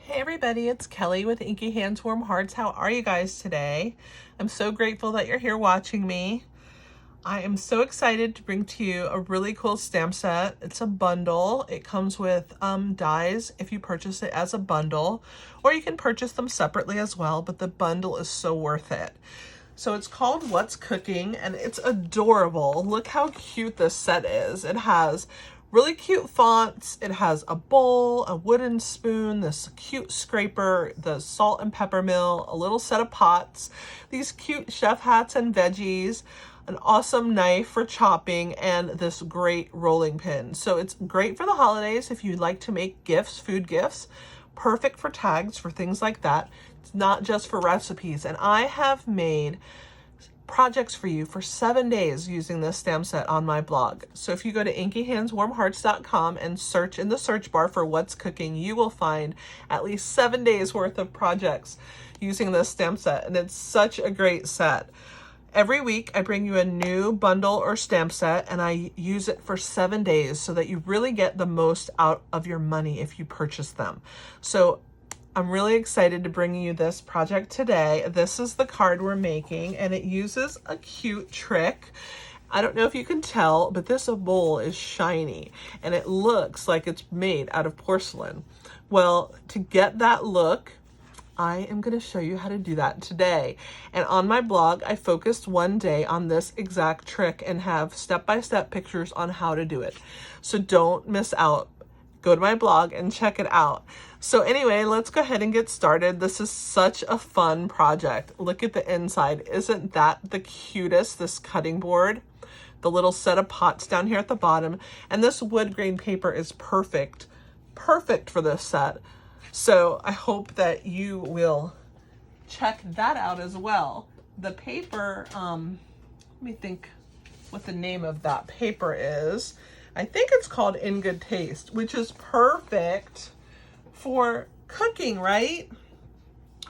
Hey everybody, it's Kelly with Inky Hands Warm Hearts. How are you guys today? I'm so grateful that you're here watching me. I am so excited to bring to you a really cool stamp set. It's a bundle. It comes with dies if you purchase it as a bundle, or you can purchase them separately as well, but the bundle is so worth it. So it's called What's Cooking, and it's adorable. Look how cute this set is. It has really cute fonts. It has a bowl, a wooden spoon, this cute scraper, the salt and pepper mill, a little set of pots, these cute chef hats and veggies, an awesome knife for chopping, and this great rolling pin. So it's great for the holidays if you like to make gifts, food gifts, perfect for tags, for things like that. It's not just for recipes. And I have made projects for you for 7 days using this stamp set on my blog. So if you go to inkyhandswarmhearts.com and search in the search bar for What's Cooking, you will find at least 7 days worth of projects using this stamp set. And it's such a great set. Every week I bring you a new bundle or stamp set and I use it for 7 days so that you really get the most out of your money if you purchase them. So I'm really excited to bring you this project today. This is the card we're making and it uses a cute trick. I don't know if you can tell, but this bowl is shiny and it looks like it's made out of porcelain. Well, to get that look, I am going to show you how to do that today. And on my blog, I focused one day on this exact trick and have step-by-step pictures on how to do it. So don't miss out. Go to my blog and check it out. So anyway, let's go ahead and get started. This is such a fun project. Look at the inside. Isn't that the cutest, this cutting board? The little set of pots down here at the bottom. And this wood grain paper is perfect for this set. So I hope that you will check that out as well. The paper, let me think what the name of that paper is. I think it's called In Good Taste, which is perfect for cooking, right?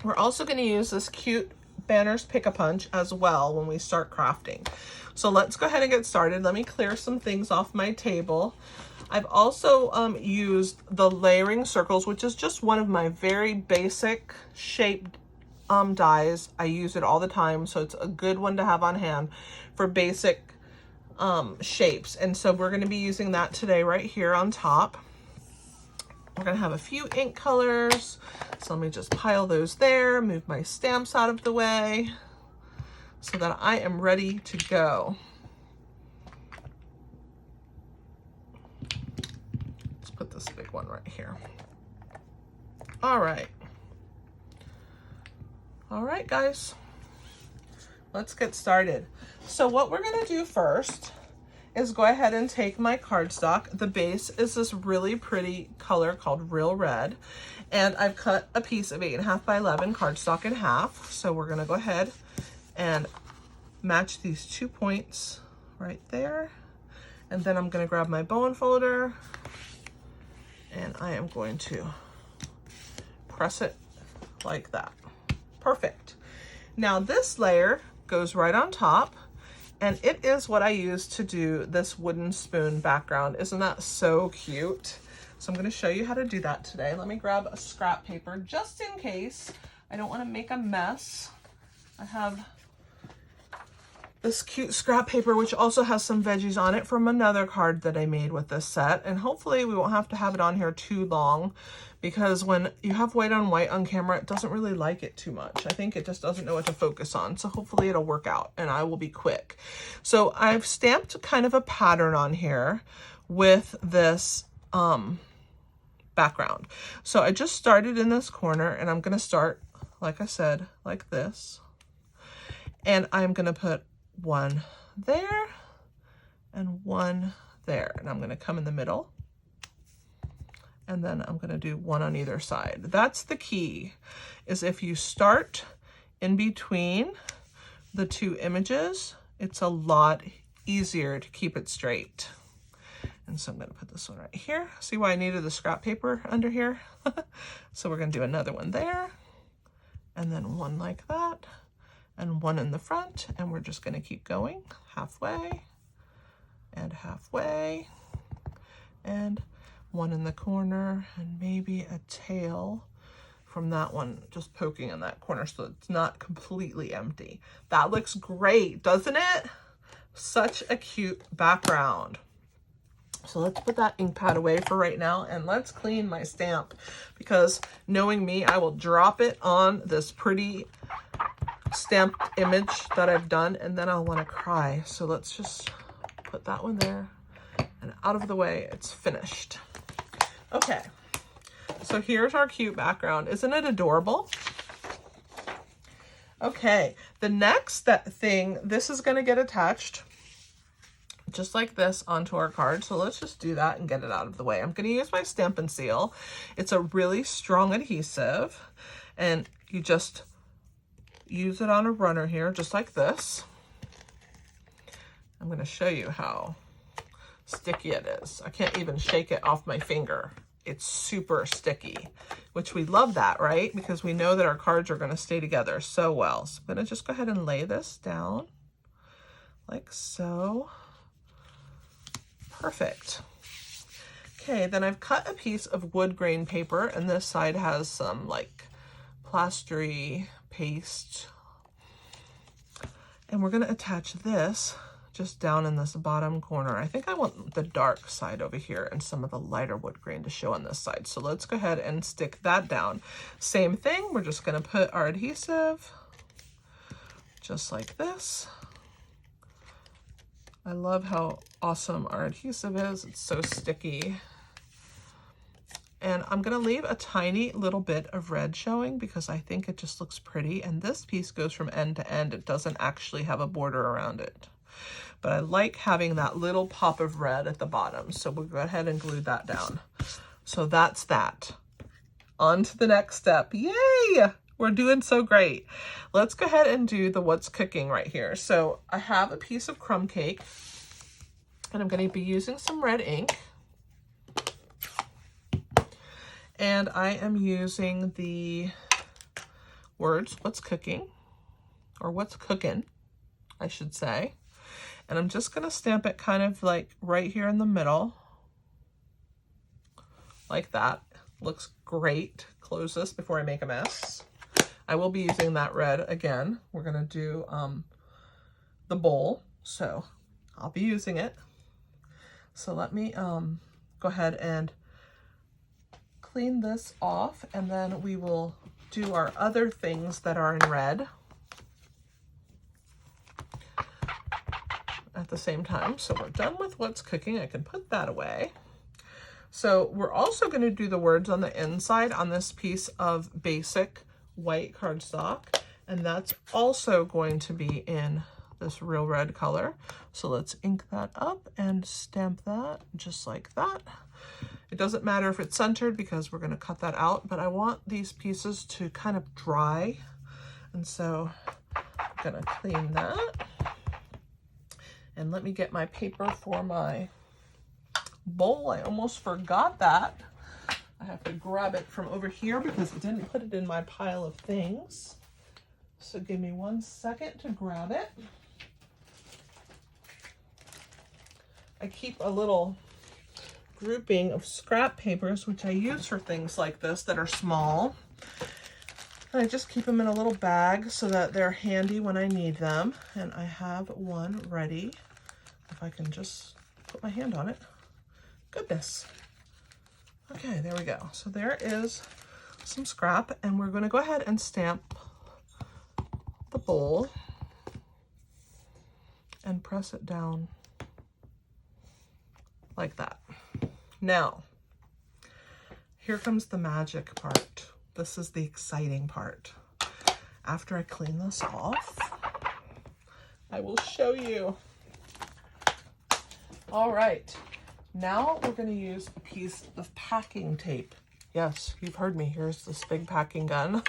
We're also going to use this cute Banners Pick-a-Punch as well when we start crafting. So let's go ahead and get started. Let me clear some things off my table. I've also used the layering circles, which is just one of my very basic shaped dies. I use it all the time, so it's a good one to have on hand for basic shapes. And so we're going to be using that today right here on top. We're going to have a few ink colors. So let me just pile those there, move my stamps out of the way so that I am ready to go. Let's put this big one right here. All right. All right, guys. Let's get started. So what we're going to do first is go ahead and take my cardstock. The base is this really pretty color called Real Red. And I've cut a piece of 8.5 by 11 cardstock in half. So we're going to go ahead and match these 2 points right there. And then I'm going to grab my bone folder and I am going to press it like that. Perfect. Now this layer goes right on top, and it is what I use to do this wooden spoon background. Isn't that so cute? So I'm going to show you how to do that today. Let me grab a scrap paper just in case. I don't want to make a mess. I have this cute scrap paper, which also has some veggies on it from another card that I made with this set. And hopefully we won't have to have it on here too long, because when you have white on camera, it doesn't really like it too much. I think it just doesn't know what to focus on. So hopefully it'll work out and I will be quick. So I've stamped kind of a pattern on here with this background. So I just started in this corner and I'm going to start, like I said, like this. And I'm going to put one there and one there. And I'm going to come in the middle. And then I'm going to do one on either side. That's the key, is if you start in between the two images, it's a lot easier to keep it straight. And so I'm going to put this one right here. See why I needed the scrap paper under here? So we're going to do another one there, and then one like that, and one in the front, and we're just going to keep going halfway and halfway, and one in the corner, and maybe a tail from that one just poking in that corner so it's not completely empty. That looks great, doesn't it? Such a cute background. So let's put that ink pad away for right now and let's clean my stamp, because knowing me, I will drop it on this pretty stamped image that I've done and then I'll want to cry. So let's just put that one there and out of the way. It's finished. Okay, so here's our cute background. Isn't it adorable? Okay, the next thing, this is going to get attached just like this onto our card. So let's just do that and get it out of the way. I'm going to use my Stampin' Seal. It's a really strong adhesive, and you just use it on a runner here, just like this. I'm going to show you how sticky it is. I can't even shake it off my finger. It's super sticky, which we love that, right? Because we know that our cards are going to stay together so well. So I'm going to just go ahead and lay this down like so. Perfect. Okay, then I've cut a piece of wood grain paper, and this side has some like plastery paste. And we're going to attach this just down in this bottom corner. I think I want the dark side over here and some of the lighter wood grain to show on this side. So let's go ahead and stick that down. Same thing, we're just going to put our adhesive just like this. I love how awesome our adhesive is. It's so sticky. And I'm going to leave a tiny little bit of red showing because I think it just looks pretty. And this piece goes from end to end. It doesn't actually have a border around it. But I like having that little pop of red at the bottom. So we'll go ahead and glue that down. So that's that. On to the next step. Yay! We're doing so great. Let's go ahead and do the what's cooking right here. So I have a piece of crumb cake, and I'm going to be using some red ink. And I am using the words what's cooking, or what's cookin', I should say. And I'm just going to stamp it kind of like right here in the middle, like that. Looks great. Close this before I make a mess. I will be using that red again. We're going to do the bowl, so I'll be using it. So let me go ahead and clean this off, and then we will do our other things that are in red at the same time. So we're done with what's cooking. I can put that away. So we're also going to do the words on the inside on this piece of basic white cardstock, and that's also going to be in this real red color. So let's ink that up and stamp that just like that. It doesn't matter if it's centered because we're going to cut that out, but I want these pieces to kind of dry, and so I'm going to clean that. And let me get my paper for my bowl. I almost forgot that. I have to grab it from over here because I didn't put it in my pile of things. So give me 1 second to grab it. I keep a little grouping of scrap papers, which I use for things like this that are small. And I just keep them in a little bag so that they're handy when I need them. And I have one ready. If I can just put my hand on it. Goodness. Okay, there we go. So there is some scrap, and we're going to go ahead and stamp the bowl and press it down like that. Now, here comes the magic part. This is the exciting part. After I clean this off, I will show you. All right. Now we're going to use a piece of packing tape. Yes, you've heard me. Here's this big packing gun.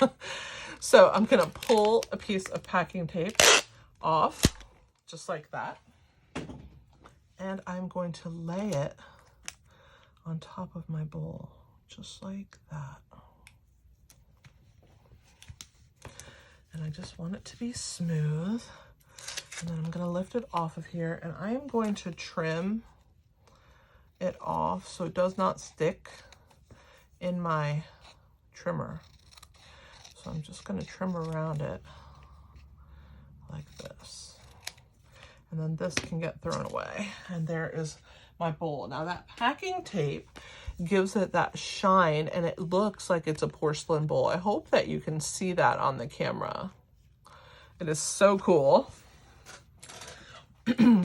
So I'm going to pull a piece of packing tape off, just like that. And I'm going to lay it on top of my bowl, just like that. And I just want it to be smooth. And then I'm going to lift it off of here, and I am going to trim it off so it does not stick in my trimmer. So I'm just going to trim around it like this. And then this can get thrown away. And there is my bowl. Now that packing tape gives it that shine and it looks like it's a porcelain bowl. I hope that you can see that on the camera. It is so cool.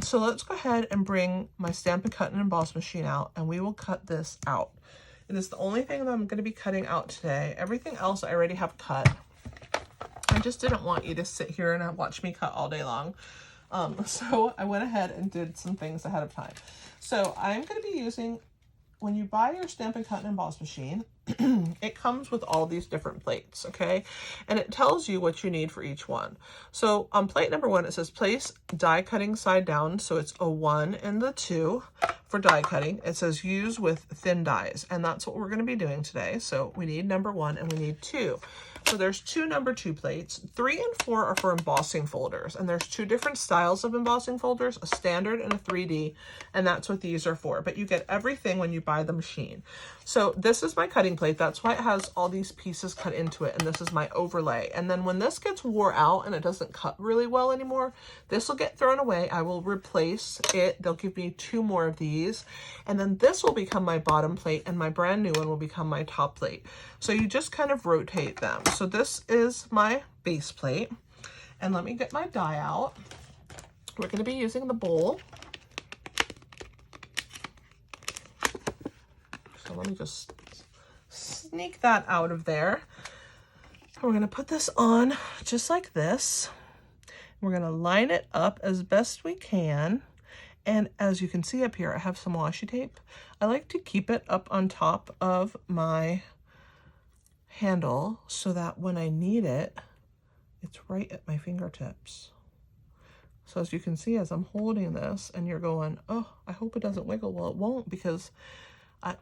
So let's go ahead and bring my Stampin' Cut and Emboss machine out and we will cut this out. It is the only thing that I'm going to be cutting out today. Everything else I already have cut. I just didn't want you to sit here and watch me cut all day long. So I went ahead and did some things ahead of time. So I'm going to be using, when you buy your Stampin' Cut and Emboss machine, it comes with all these different plates, okay? And it tells you what you need for each one. So on plate number 1, it says place die cutting side down. So it's a 1 and the 2 for die cutting. It says use with thin dies. And that's what we're going to be doing today. So we need number 1 and we need 2. So there's 2 number 2 plates. 3 and 4 are for embossing folders. And there's 2 different styles of embossing folders, a standard and a 3D. And that's what these are for. But you get everything when you buy the machine. So this is my cutting plate. That's why it has all these pieces cut into it. And this is my overlay. And then when this gets wore out and it doesn't cut really well anymore, this will get thrown away. I will replace it. They'll give me 2 more of these. And then this will become my bottom plate and my brand new one will become my top plate. So you just kind of rotate them. So this is my base plate. And let me get my die out. We're going to be using the bowl. So let me just sneak that out of there. We're going to put this on just like this. We're going to line it up as best we can. And as you can see up here, I have some washi tape. I like to keep it up on top of my handle so that when I need it, it's right at my fingertips. So as you can see, as I'm holding this and you're going, oh, I hope it doesn't wiggle. Well, it won't because I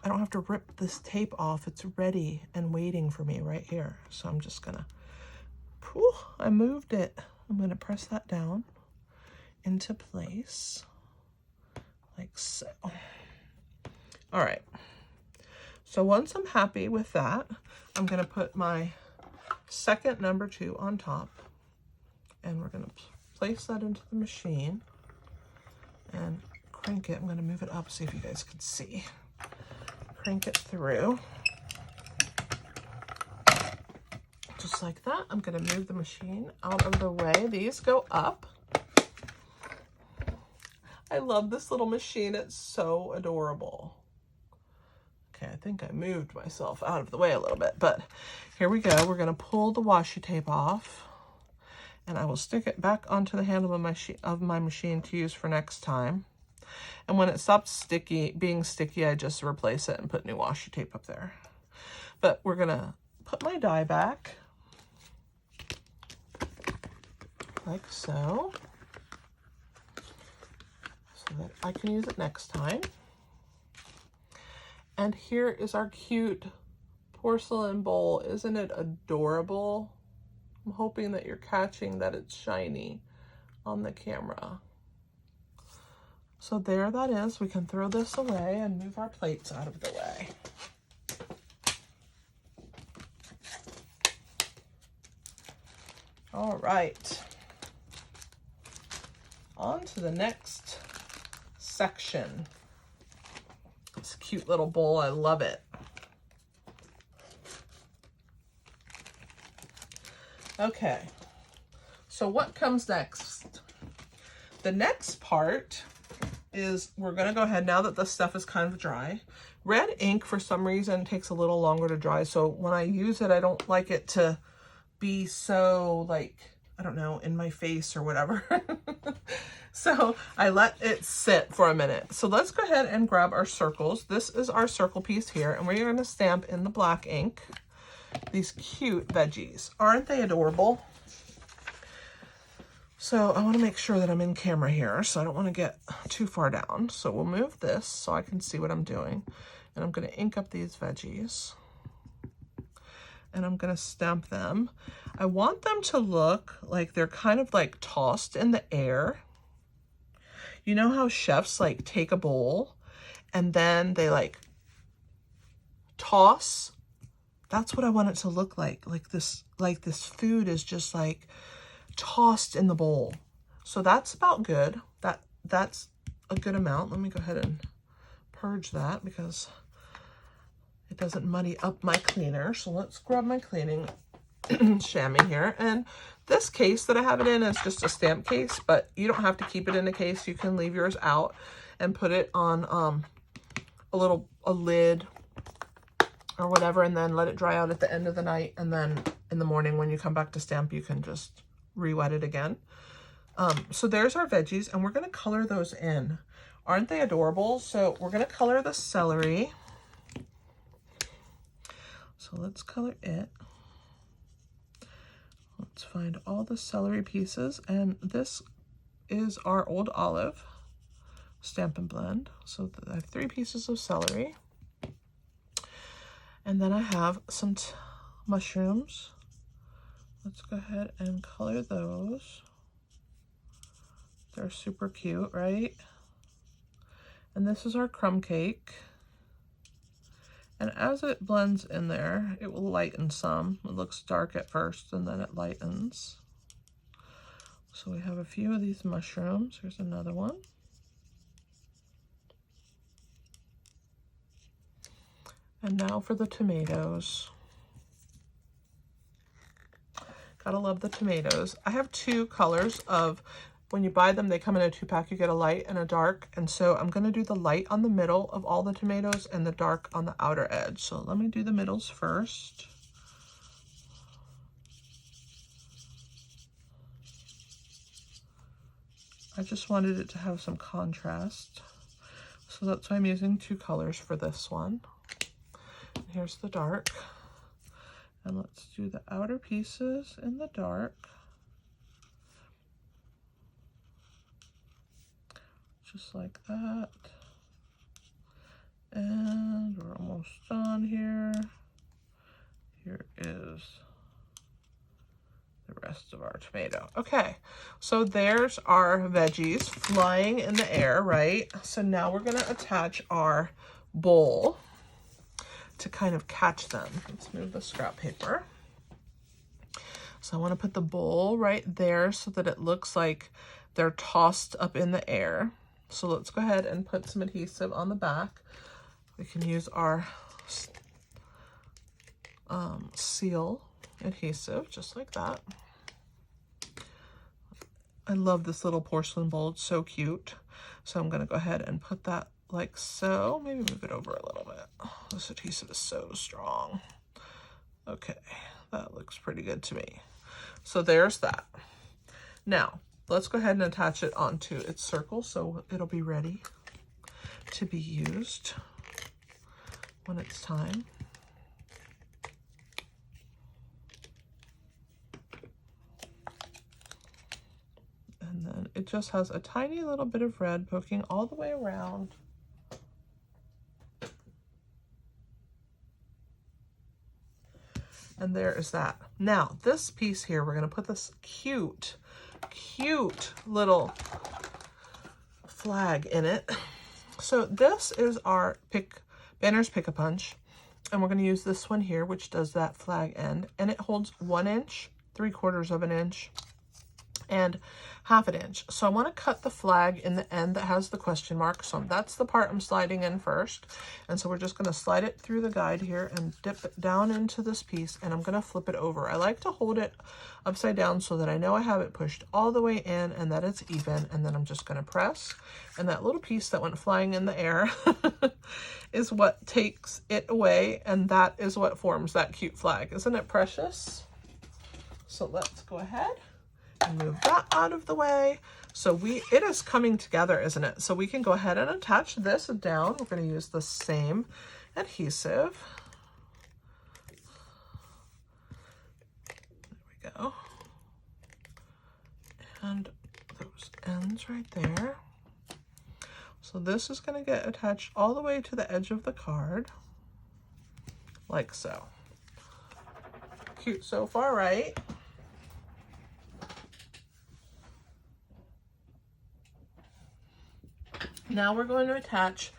don't have to rip this tape off. It's ready and waiting for me right here. So I'm just gonna, whew, I moved it. I'm gonna press that down into place like so. All right. So once I'm happy with that, I'm gonna put my second number 2 on top and we're gonna place that into the machine and crank it. I'm gonna move it up, see if you guys can see. Crank it through. Just like that. I'm gonna move the machine out of the way. These go up. I love this little machine. It's so adorable. Okay, I think I moved myself out of the way a little bit, but here we go. We're gonna pull the washi tape off and I will stick it back onto the handle of my machine to use for next time. And when it stops being sticky, I just replace it and put new washi tape up there. But we're gonna put my die back like so that I can use it next time. And here is our cute porcelain bowl. Isn't it adorable? I'm hoping that you're catching that it's shiny on the camera. So there that is. We can throw this away and move our plates out of the way. All right. On to the next section. This cute little bowl, I love it. Okay, so what comes next? The next part is we're gonna go ahead, now that the stuff is kind of dry. Red ink, for some reason, takes a little longer to dry, so when I use it, I don't like it to be so, like, I don't know, in my face or whatever. So I let it sit for a minute. So let's go ahead and grab our circles. This is our circle piece here, and we're gonna stamp in the black ink these cute veggies. Aren't they adorable? So I wanna make sure that I'm in camera here, so I don't wanna get too far down. So we'll move this so I can see what I'm doing. And I'm gonna ink up these veggies. And I'm gonna stamp them. I want them to look like they're kind of like tossed in the air. You know how chefs like take a bowl and then they like toss That's what I want it to look like this food is just like tossed in the bowl. So that's about good. That's a good amount. Let me go ahead and purge that because it doesn't muddy up my cleaner. So let's grab my cleaning chamois here. And this case that I have it in is just a stamp case, but you don't have to keep it in a case. You can leave yours out and put it on a lid or whatever, and then let it dry out at the end of the night. And then in the morning when you come back to stamp, you can just re-wet it again. So there's our veggies, and we're going to color those in. Aren't they adorable? So we're going to color the celery. So let's color it. Let's find all the celery pieces, and this is our Old Olive Stampin' Blend. So I have 3 pieces of celery. And then I have some mushrooms. Let's go ahead and color those. They're super cute, right? And this is our crumb cake. And as it blends in there, it will lighten some. It looks dark at first and then it lightens. So we have a few of these mushrooms. Here's another one. And now for the tomatoes. Gotta love the tomatoes. I have 2 colors of, when you buy them, they come in a 2-pack. You get a light and a dark. And so I'm gonna do the light on the middle of all the tomatoes and the dark on the outer edge. So let me do the middles first. I just wanted it to have some contrast. So that's why I'm using 2 colors for this one. And here's the dark. And let's do the outer pieces in the dark. Just like that. And we're almost done here. Here is the rest of our tomato. Okay, so there's our veggies flying in the air, right? So now we're gonna attach our bowl to kind of catch them. Let's move the scrap paper. So I want to put the bowl right there so that it looks like they're tossed up in the air. So let's go ahead and put some adhesive on the back. We can use our seal adhesive, just like that. I love this little porcelain bowl. It's so cute. So I'm going to go ahead and put that like so. Maybe move it over a little bit. Oh, this adhesive is so strong. Okay, that looks pretty good to me. So there's that. Now, let's go ahead and attach it onto its circle so it'll be ready to be used when it's time. And then it just has a tiny little bit of red poking all the way around. And there is that. Now, this piece here, we're going to put this cute little flag in it. So this is our Banner's Pick-a-Punch. And we're going to use this one here, which does that flag end. And it holds 1 inch, 3/4 of an inch, and 1/2 inch. So I want to cut the flag in the end that has the question mark. So that's the part I'm sliding in first. And so we're just going to slide it through the guide here and dip it down into this piece, and I'm going to flip it over. I like to hold it upside down so that I know I have it pushed all the way in and that it's even, and then I'm just going to press. And that little piece that went flying in the air is what takes it away, and that is what forms that cute flag. Isn't it precious? So let's go ahead and move that out of the way. So it is coming together, isn't it? So we can go ahead and attach this down. We're going to use the same adhesive. There we go. And those ends right there. So this is going to get attached all the way to the edge of the card, like so. Cute so far, right? Now we're going to attach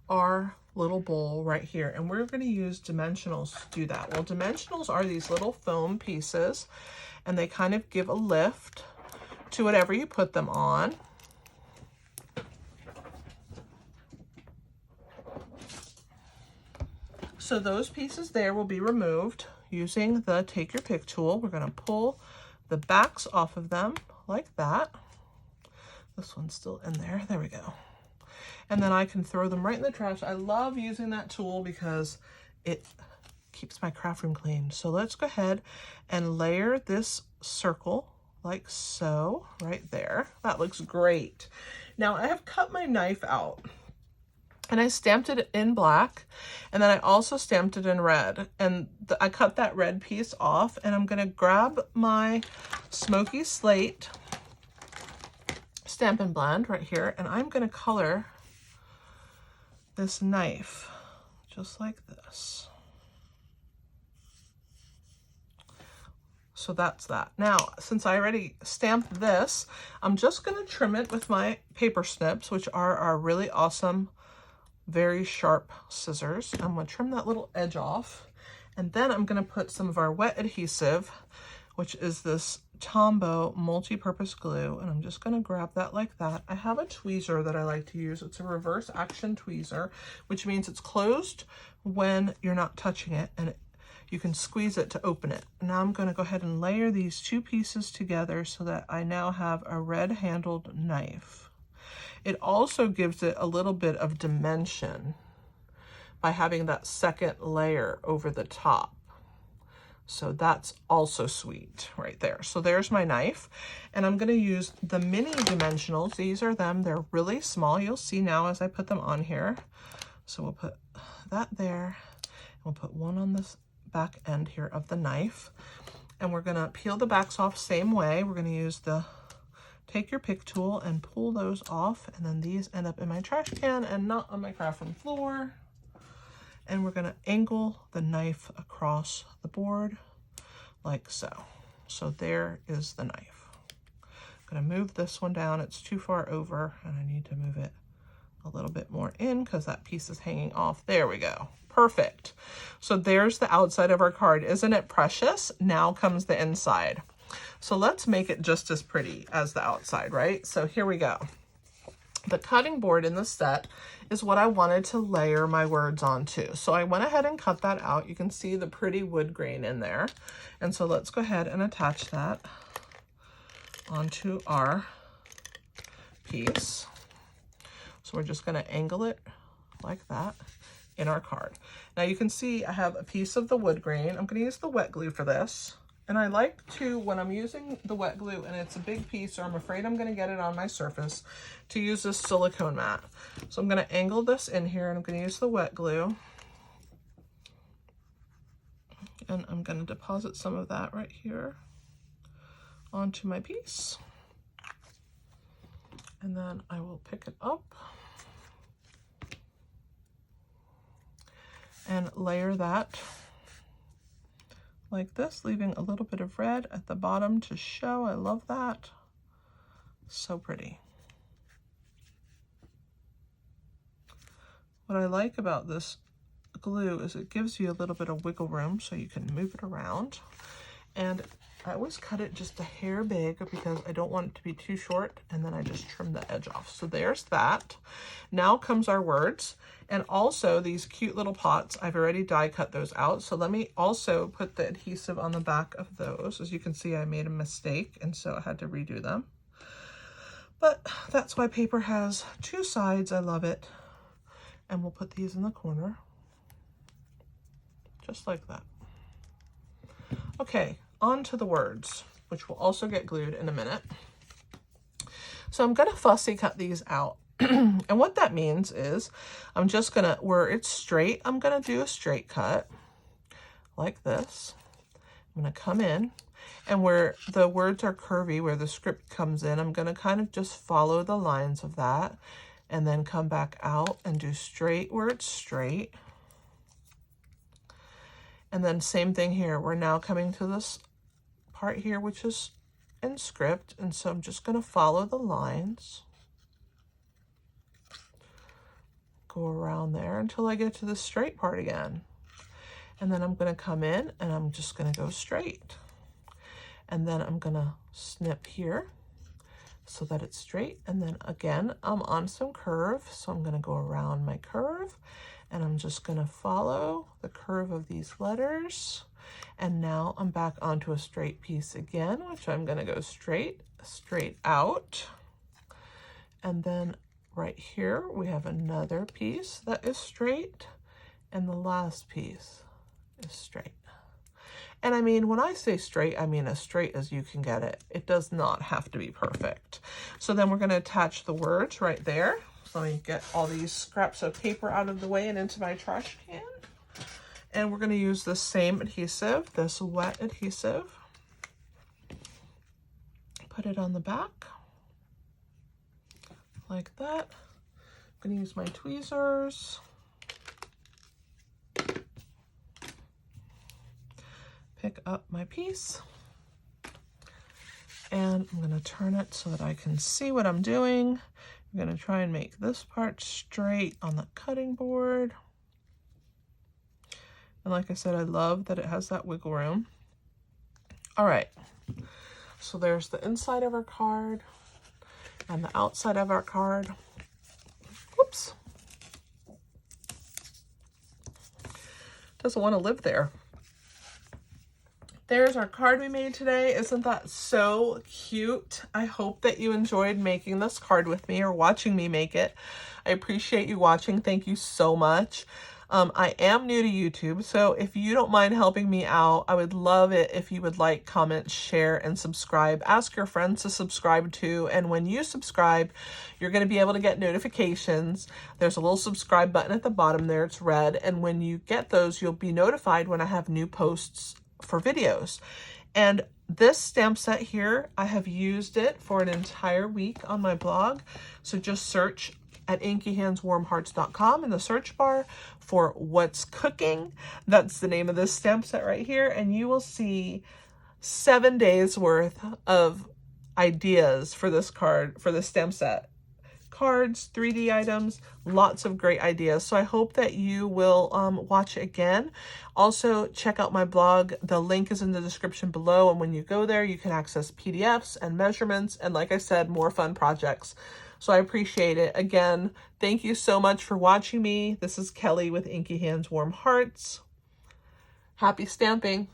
our little bowl right here, and we're going to use dimensionals to do that. Well, dimensionals are these little foam pieces, and they kind of give a lift to whatever you put them on. So those pieces there will be removed using the Take Your Pick tool. We're going to pull the backs off of them like that. This one's still in there. There we go. And then I can throw them right in the trash. I love using that tool because it keeps my craft room clean. So let's go ahead and layer this circle like so, right there. That looks great. Now I have cut my knife out, and I stamped it in black, and then I also stamped it in red, and I cut that red piece off, and I'm gonna grab my Smoky Slate Stampin' Blend right here, and I'm gonna color this knife just like this. So that's that. Now, since I already stamped this, I'm just gonna trim it with my paper snips, which are our really awesome, very sharp scissors. I'm gonna trim that little edge off, and then I'm gonna put some of our wet adhesive, which is this Tombow multi-purpose glue, and I'm just gonna grab that like that. I have a tweezer that I like to use. It's a reverse action tweezer, which means it's closed when you're not touching it, and you can squeeze it to open it. Now I'm gonna go ahead and layer these two pieces together so that I now have a red-handled knife. It also gives it a little bit of dimension by having that second layer over the top. So that's also sweet right there. So there's my knife, and I'm gonna use the mini dimensionals. These are them, they're really small. You'll see now as I put them on here. So we'll put that there, and we'll put one on this back end here of the knife, and we're gonna peel the backs off same way. We're gonna use the Take Your Pick tool and pull those off, and then these end up in my trash can and not on my craft room floor. And we're gonna angle the knife across the board like so. So there is the knife. I'm gonna move this one down. It's too far over, and I need to move it a little bit more in because that piece is hanging off. There we go. Perfect. So there's the outside of our card. Isn't it precious? Now comes the inside. So let's make it just as pretty as the outside, right? So here we go. The cutting board in the set is what I wanted to layer my words onto. So I went ahead and cut that out. You can see the pretty wood grain in there. And so let's go ahead and attach that onto our piece. So we're just gonna angle it like that in our card. Now you can see I have a piece of the wood grain. I'm gonna use the wet glue for this. And I like to, when I'm using the wet glue and it's a big piece or I'm afraid I'm gonna get it on my surface, to use this silicone mat. So I'm gonna angle this in here, and I'm gonna use the wet glue. And I'm gonna deposit some of that right here onto my piece. And then I will pick it up and layer that like this, leaving a little bit of red at the bottom to show. I love that. So pretty. What I like about this glue is it gives you a little bit of wiggle room so you can move it around. And I always cut it just a hair big because I don't want it to be too short, and then I just trim the edge off. So there's that. Now comes our words, and also these cute little pots. I've already die cut those out. So let me also put the adhesive on the back of those. As you can see, I made a mistake, and so I had to redo them. But that's why paper has two sides. I love it. And we'll put these in the corner, just like that. Okay. On to the words, which will also get glued in a minute. So I'm gonna fussy cut these out. And what that means is I'm just gonna, where it's straight, I'm gonna do a straight cut like this. I'm gonna come in, and where the words are curvy, where the script comes in, I'm gonna kind of just follow the lines of that, and then come back out and do straight where it's straight. And then same thing here. We're now coming to this part here, which is in script, and so I'm just going to follow the lines, go around there until I get to the straight part again. And then I'm going to come in and I'm just going to go straight. And then I'm going to snip here so that it's straight. And then again, I'm on some curve. So I'm going to go around my curve and I'm just going to follow the curve of these letters. And now I'm back onto a straight piece again, which I'm going to go straight out. And then right here, we have another piece that is straight. And the last piece is straight. And I mean, when I say straight, I mean as straight as you can get it. It does not have to be perfect. So then we're going to attach the words right there. So let me get all these scraps of paper out of the way and into my trash can. And we're going to use the same adhesive, this wet adhesive. Put it on the back like that. I'm going to use my tweezers. Pick up my piece. And I'm going to turn it so that I can see what I'm doing. I'm going to try and make this part straight on the cutting board. And like I said, I love that it has that wiggle room. All right, so there's the inside of our card and the outside of our card. Whoops. Doesn't want to live there. There's our card we made today. Isn't that so cute? I hope that you enjoyed making this card with me or watching me make it. I appreciate you watching. Thank you so much. I am new to YouTube, so if you don't mind helping me out, I would love it if you would like, comment, share, and subscribe. Ask your friends to subscribe too, and when you subscribe, you're going to be able to get notifications. There's a little subscribe button at the bottom there. It's red, and when you get those, you'll be notified when I have new posts for videos. And this stamp set here, I have used it for an entire week on my blog, so just search at inkyhandswarmhearts.com in the search bar for What's Cooking. That's the name of this stamp set right here, and you will see 7 days worth of ideas for this card, for this stamp set. Cards, 3D items, lots of great ideas. So I hope that you will watch it again. Also, check out my blog. The link is in the description below, and when you go there, you can access PDFs and measurements, and like I said, more fun projects. So I appreciate it. Again, thank you so much for watching me. This is Kelly with Inky Hands Warm Hearts. Happy stamping.